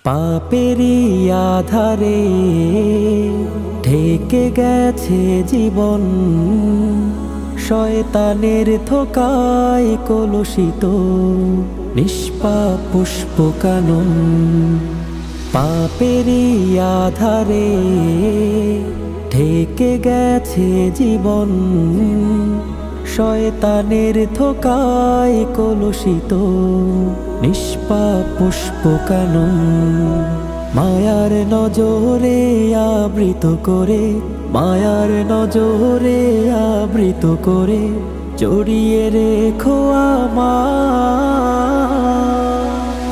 পাপেরই আধারে ঢেকে গেছে জীবন, শয়তানের ধোঁকায় কলুষিত নিষ্পাপ পুষ্প কানন। পাপেরই আধারে ঢেকে গেছে জীবন, শয়তানের ধোঁকায় কলুষিত নিষ্পাপ পুষ্প কানন। মায়ার নজরে আবৃত করে, মায়ার নজরে আবৃত করে জড়িয়ে রেখো আমায়।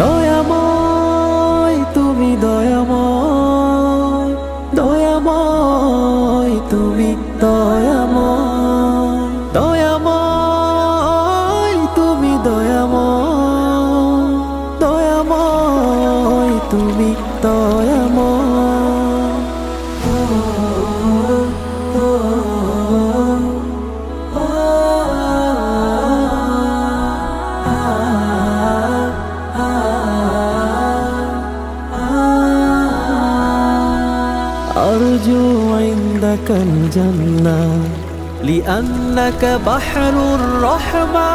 দয়াময় তুমি দয়াময়, দয়াময় তুমি দয়াময়, দয়াময় তুমি দয়াময়, দয়াময় তুমি দয়াময়। أرجو عندك الجنة لأنك بحر الرحمة،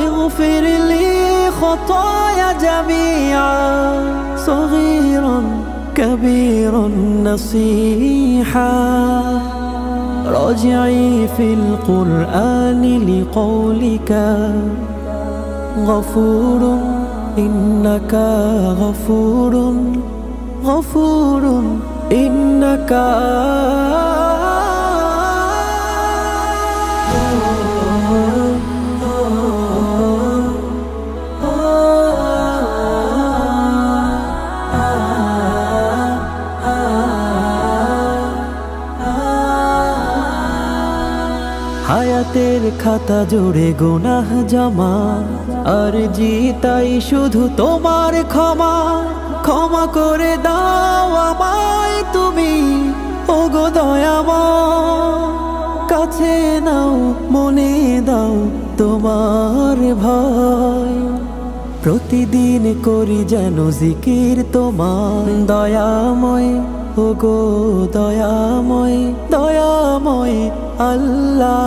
اغفر لي خطايا جميعا صغيرا كبيرا نصيحا، راجعي في القرآن لقولك غفور إنك غفور غفور إنك হায়াতের খাতা জুড়ে গুনাহ জমা, আর জিতাই শুধু তোমার ক্ষমা। ক্ষমা করে দাও আমায় তুমি ওগো দয়াময়, কাছে নাও মনে দাও তোমার ভয়। প্রতিদিন করি যেন জিকির তোমার, দয়াময় ওগো দয়াময়, দয়াময় আল্লাহ।